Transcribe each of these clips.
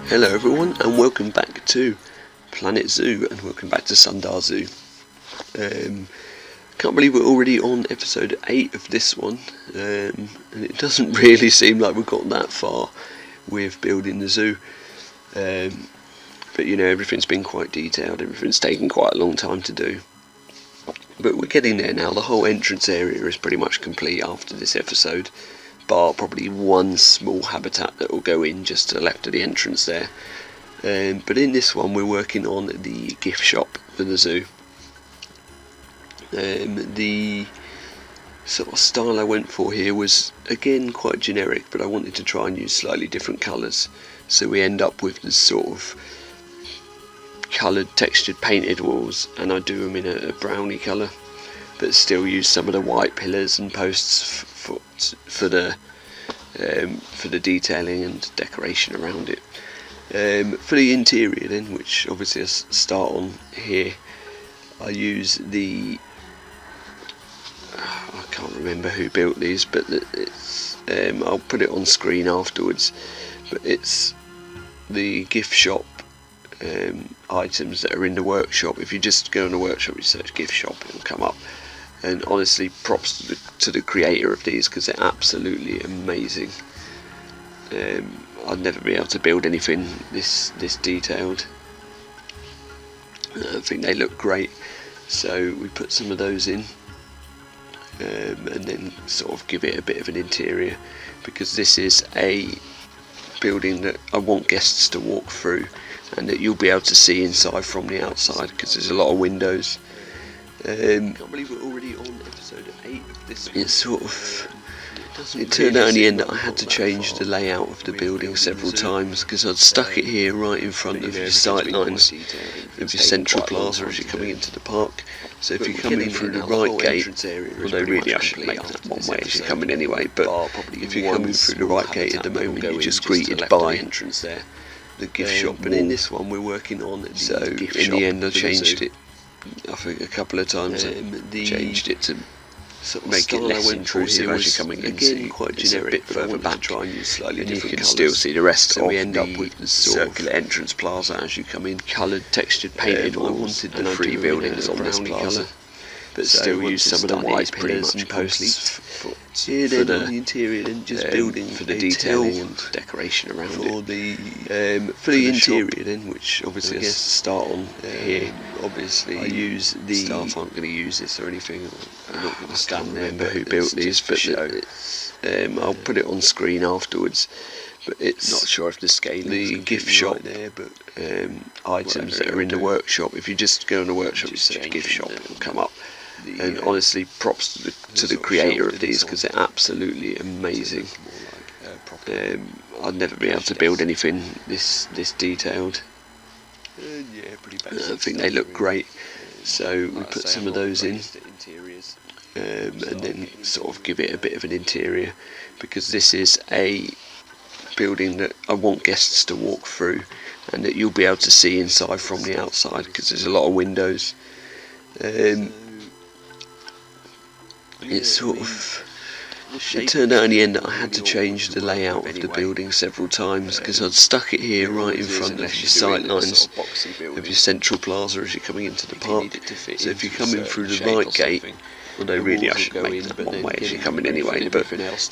Hello everyone, and welcome back to Planet Zoo, and welcome back to Sundar Zoo. Can't believe we're already on episode 8 of this one, and it doesn't really seem like we've got that far with building the zoo. But you know, everything's been quite detailed, everything's taken quite a long time to do. But we're getting there now. The whole entrance area is pretty much complete after this episode, bar probably one small habitat that will go in just to the left of the entrance there. But in this one we're working on the gift shop for the zoo. The sort of style I went for here was again quite generic, but I wanted to try and use slightly different colours, so we end up with this sort of coloured textured painted walls, and I do them in a browny colour, but still use some of the white pillars and posts for the detailing and decoration around it. For the interior then, which obviously I start on here, I use I can't remember who built these, but it's I'll put it on screen afterwards, but it's the gift shop items that are in the workshop. If you just go in the workshop, you search gift shop, it'll come up. And honestly, props to the creator of these, because they're absolutely amazing. I'd never be able to build anything this detailed. I think they look great, so we put some of those in, and then sort of give it a bit of an interior, because this is a building that I want guests to walk through and that you'll be able to see inside from the outside, because there's a lot of windows. Can't believe we're already on episode 8 of this. It turned out in the end that I had to change the layout of the building several times, because I'd stuck it here right in front of your sight lines of your central plaza as you're coming into the park. So if you're coming through the right gate, although really I should make that one way as you're coming anyway, but if you're coming through the right gate at the moment, you're just greeted by the gift shop. And in this one we're working on it, so in the end I changed it, I think a couple of times. Changed it to sort of make it less intrusive as you're coming in. Again, quite generic, a bit further back, try and use slightly different colours. You can still see the rest of we end up with the circular entrance plaza as you come in. Coloured, textured, painted walls. I wanted the 3 buildings on this plaza, but still use some of the white pillars and posts for the interior, and just building for the detailing and decoration around it. For the interior then, which obviously I start on here. Obviously I use the staff aren't going to use this or anything. I'm not going to stand there, remember who built these, but I'll put it on screen afterwards. But it's not sure if the scale the gift shop there, but items that are in the workshop. If you just go in the workshop, you search gift shop, it'll come up. And honestly, props to the creator of these, because they're absolutely amazing. I'd never be able to build anything this detailed. I think they look great, so we put some of those in, and then sort of give it a bit of an interior, because this is a building that I want guests to walk through and that you'll be able to see inside from the outside, because there's a lot of windows. It turned out in the end that I had to change the layout of the building several times, because I'd stuck it here right in front of your sight lines of your central plaza as you're coming into the park. So if you're coming through the right gate, although really I should make that one way as you're coming anyway, but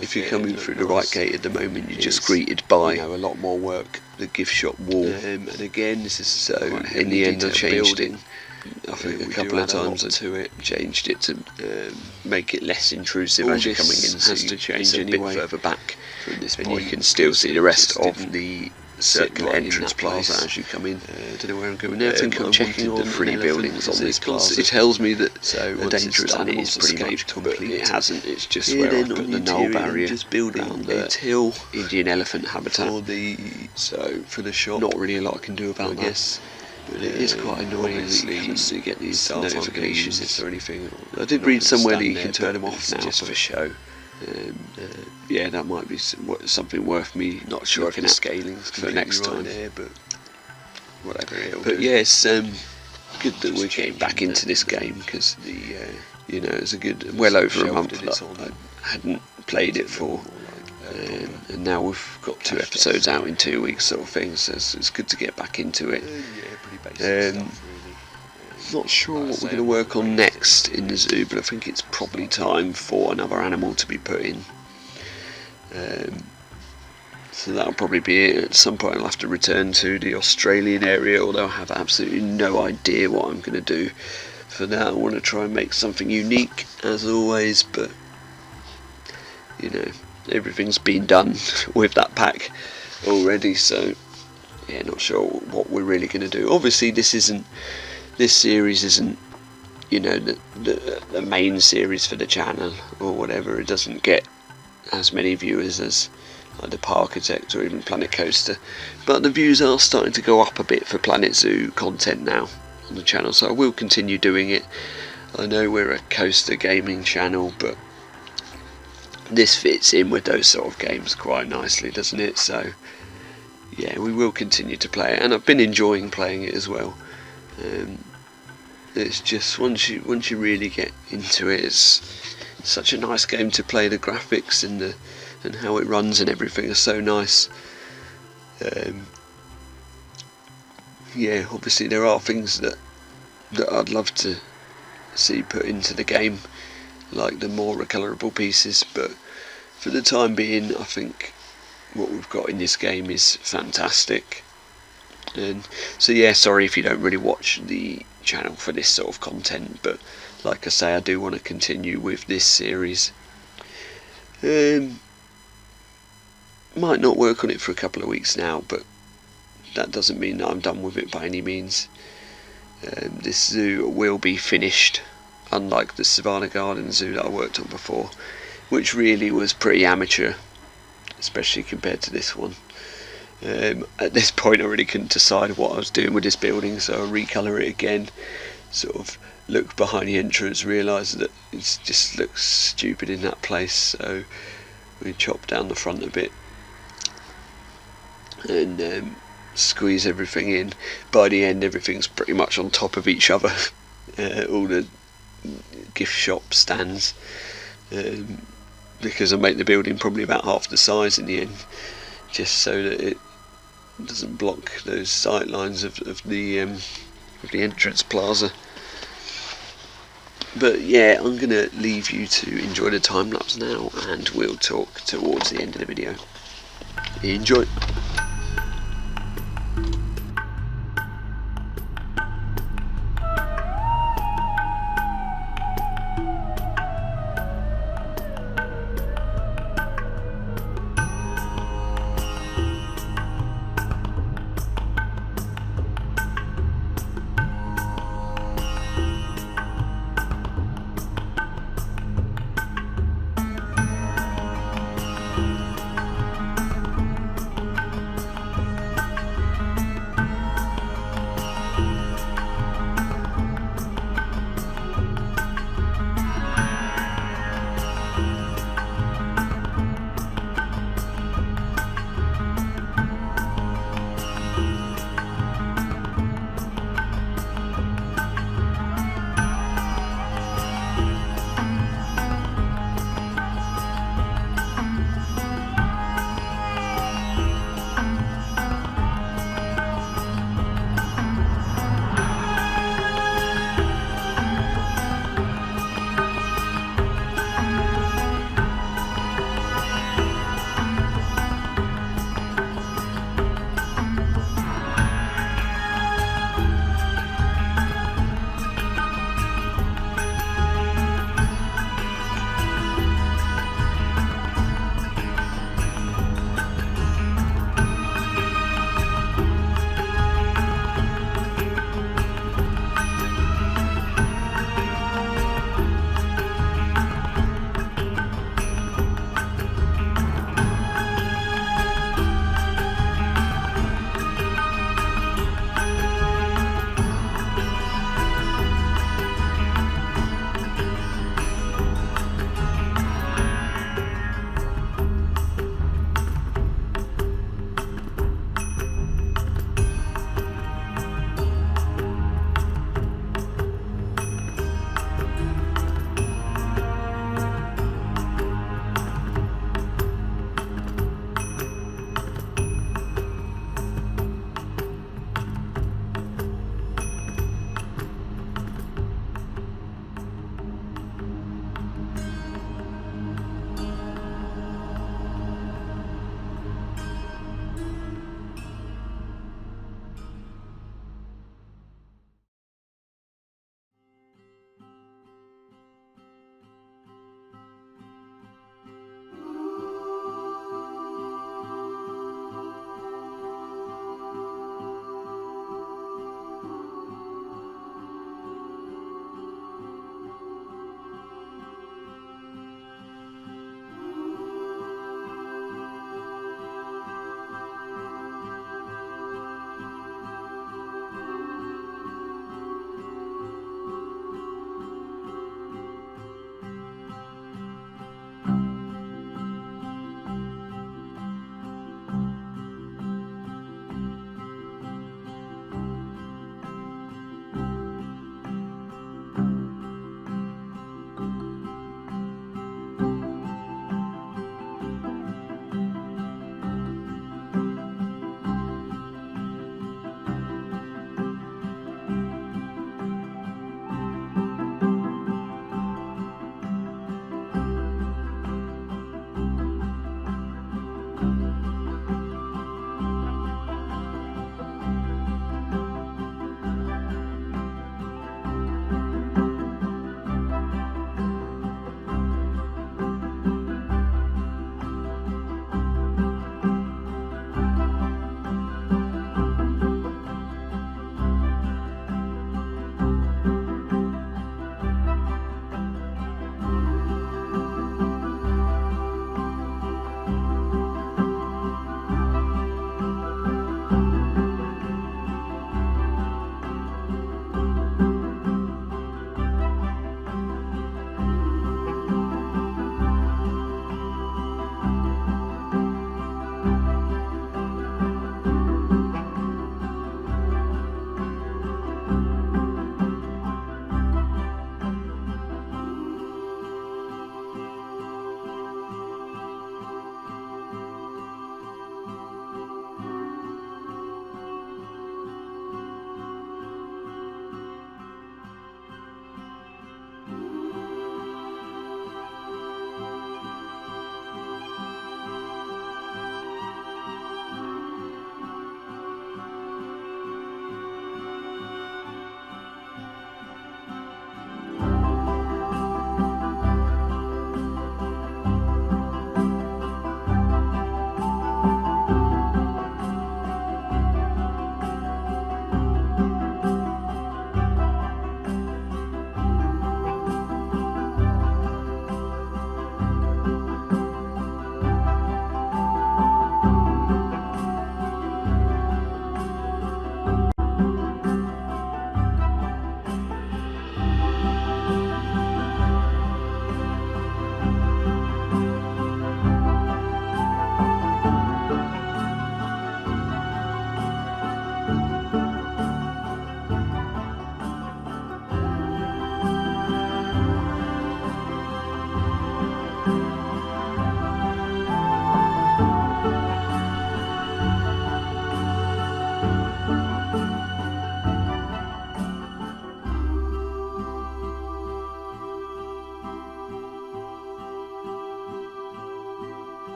if you're coming through the right gate at the moment, you're just greeted by a lot more work, the gift shop wall. And again, this is so in the end I changed it. I think a couple of times to it, changed it to make it less intrusive as you're coming in, so to change a bit further back from this point, and you can still see the rest of the circular entrance plaza as you come in. I don't know where I'm going now. I think I'm checking all 3 buildings on this plaza. It tells me that the dangerous animals pretty much complete. It hasn't. It's just where I've got the null barrier, just building a hill, Indian elephant habitat. So for the shop, not really a lot I can do about that. But it is quite annoying that you get these notifications or anything. I did read somewhere that you can turn them off now, just for show. Yeah, that might be something worth me not sure if the scaling's for next time. But whatever. But yeah, it's good that we're getting back into this game, because you know, it's a good well over a month that I hadn't played it for. and now we've got 2 episodes out in 2 weeks, sort of thing. So it's good to get back into it. Not sure what we're going to work on next in the zoo, but I think it's probably time for another animal to be put in. So that'll probably be it. At some point I'll have to return to the Australian area, although I have absolutely no idea what I'm going to do. For now I want to try and make something unique as always, but you know, everything's been done with that pack already, so yeah, not sure what we're really going to do. Obviously this series isn't, you know, the main series for the channel or whatever. It doesn't get as many viewers as the Parkitect or even Planet Coaster, but the views are starting to go up a bit for Planet Zoo content now on the channel, so I will continue doing it. I know we're a coaster gaming channel, but this fits in with those sort of games quite nicely, doesn't it? So yeah, we will continue to play it, and I've been enjoying playing it as well. It's just once you really get into it, it's such a nice game to play. The graphics and how it runs and everything are so nice. Yeah, obviously there are things that I'd love to see put into the game, like the more recolorable pieces, but for the time being I think what we've got in this game is fantastic. And so yeah, sorry if you don't really watch the channel for this sort of content, but like I say, I do want to continue with this series. Might not work on it for a couple of weeks now, but that doesn't mean that I'm done with it by any means. This zoo will be finished, unlike the Savannah Garden Zoo that I worked on before, which really was pretty amateur, especially compared to this one. At this point I really couldn't decide what I was doing with this building, so I recolour it again, sort of look behind the entrance, realise that it just looks stupid in that place, so we chop down the front a bit and squeeze everything in. By the end everything's pretty much on top of each other, all the gift shop stands, because I make the building probably about half the size in the end, just so that it doesn't block those sight lines of the entrance plaza. But yeah, I'm gonna leave you to enjoy the time lapse now, and we'll talk towards the end of the video. Enjoy.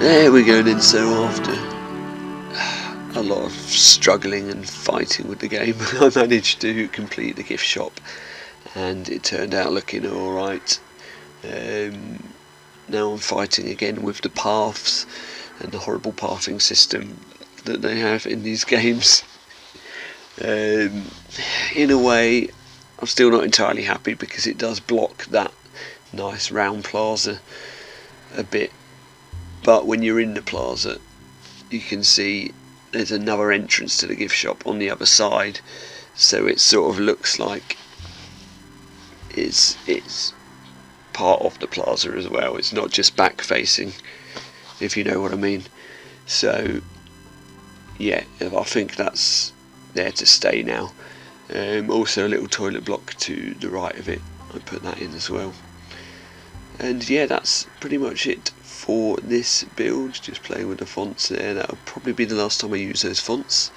There we go then. So after a lot of struggling and fighting with the game, I managed to complete the gift shop, and it turned out looking alright. Now I'm fighting again with the paths and the horrible pathing system that they have in these games. In a way, I'm still not entirely happy because it does block that nice round plaza a bit, but when you're in the plaza you can see there's another entrance to the gift shop on the other side, so it sort of looks like it's part of the plaza as well. It's not just back facing, if you know what I mean. So yeah, I think that's there to stay now. Also a little toilet block to the right of it, I put that in as well. And yeah, that's pretty much it for this build, just playing with the fonts there. That'll probably be the last time I use those fonts.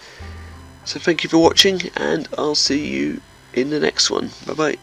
So thank you for watching, and I'll see you in the next one. Bye bye.